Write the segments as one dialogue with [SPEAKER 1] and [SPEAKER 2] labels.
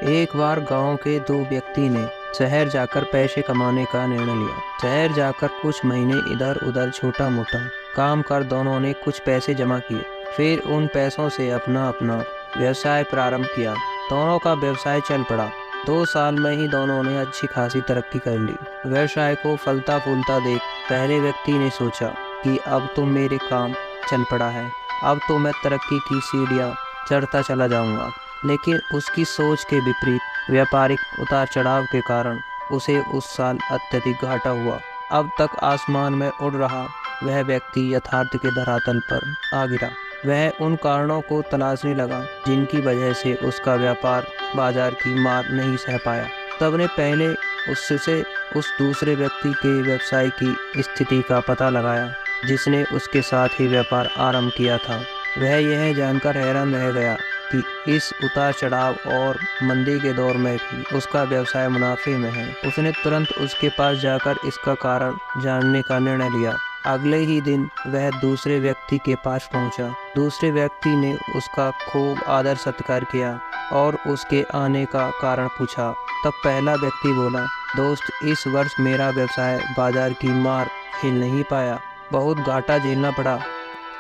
[SPEAKER 1] एक बार गांव के दो व्यक्ति ने शहर जाकर पैसे कमाने का निर्णय लिया। शहर जाकर कुछ महीने इधर उधर छोटा मोटा काम कर दोनों ने कुछ पैसे जमा किए। फिर उन पैसों से अपना अपना व्यवसाय प्रारंभ किया। दोनों का व्यवसाय चल पड़ा। 2 साल में ही दोनों ने अच्छी खासी तरक्की कर ली। व्यवसाय को फलता फूलता देख पहले व्यक्ति ने सोचा कि अब तो मेरे काम चल पड़ा है, अब तो मैं तरक्की की सीढ़ियाँ चढ़ता चला जाऊंगा। लेकिन उसकी सोच के विपरीत व्यापारिक उतार चढ़ाव के कारण उसे उस साल अत्यधिक घाटा हुआ। अब तक आसमान में उड़ रहा वह व्यक्ति यथार्थ के धरातल पर आ गिरा। वह उन कारणों को तलाशने लगा जिनकी वजह से उसका व्यापार बाजार की मार नहीं सह पाया। तब ने पहले उससे उस दूसरे व्यक्ति के व्यवसाय की स्थिति का पता लगाया जिसने उसके साथ ही व्यापार आरंभ किया था। वह यह जानकर हैरान रह गया कि इस उतार चढ़ाव और मंदी के दौर में भी उसका व्यवसाय मुनाफे में है। उसने तुरंत उसके पास जाकर इसका कारण जानने का निर्णय लिया। अगले ही दिन वह दूसरे व्यक्ति के पास पहुंचा। दूसरे व्यक्ति ने उसका खूब आदर सत्कार किया और उसके आने का कारण पूछा। तब पहला व्यक्ति बोला, दोस्त, इस वर्ष मेरा व्यवसाय बाजार की मार झेल नहीं पाया, बहुत घाटा झेलना पड़ा।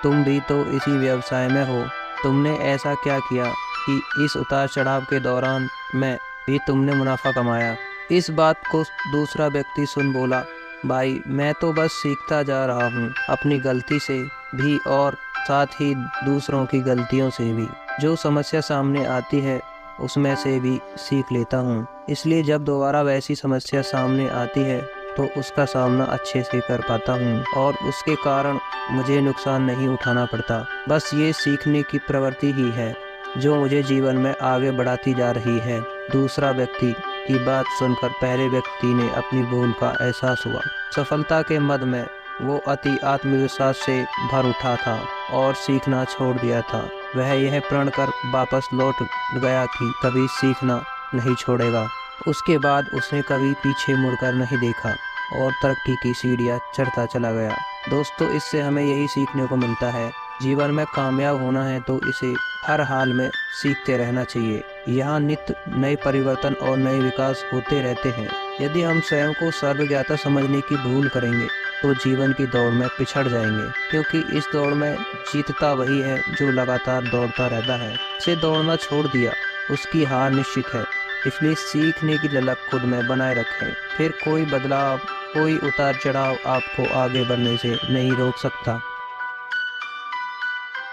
[SPEAKER 1] तुम भी तो इसी व्यवसाय में हो, तुमने ऐसा क्या किया कि इस उतार चढ़ाव के दौरान में भी तुमने मुनाफा कमाया। इस बात को दूसरा व्यक्ति सुन बोला, भाई, मैं तो बस सीखता जा रहा हूँ, अपनी गलती से भी और साथ ही दूसरों की गलतियों से भी। जो समस्या सामने आती है उसमें से भी सीख लेता हूँ, इसलिए जब दोबारा वैसी समस्या सामने आती है तो उसका सामना अच्छे से कर पाता हूँ और उसके कारण मुझे नुकसान नहीं उठाना पड़ता। बस ये सीखने की प्रवृत्ति ही है जो मुझे जीवन में आगे बढ़ाती जा रही है। दूसरा व्यक्ति की बात सुनकर पहले व्यक्ति ने अपनी भूल का एहसास हुआ। सफलता के मद में वो अति आत्मविश्वास से भर उठा था और सीखना छोड़ दिया था। वह यह प्रण कर वापस लौट गया कि कभी सीखना नहीं छोड़ेगा। उसके बाद उसने कभी पीछे मुड़कर नहीं देखा और तरक्की की सीढ़ियाँ चढ़ता चला गया। दोस्तों, इससे हमें यही सीखने को मिलता है, जीवन में कामयाब होना है तो इसे हर हाल में सीखते रहना चाहिए। यहाँ नित्य नए परिवर्तन और नए विकास होते रहते हैं। यदि हम स्वयं को सर्वज्ञाता समझने की भूल करेंगे तो जीवन की दौड़ में पिछड़ जाएंगे, क्योंकि इस दौड़ में जीतता वही है जो लगातार दौड़ता रहता है। से दौड़ना छोड़ दिया उसकी हार निश्चित है। इसलिए सीखने की ललक खुद में बनाए रखें, फिर कोई बदलाव, कोई उतार चढ़ाव आपको आगे बढ़ने से नहीं रोक सकता।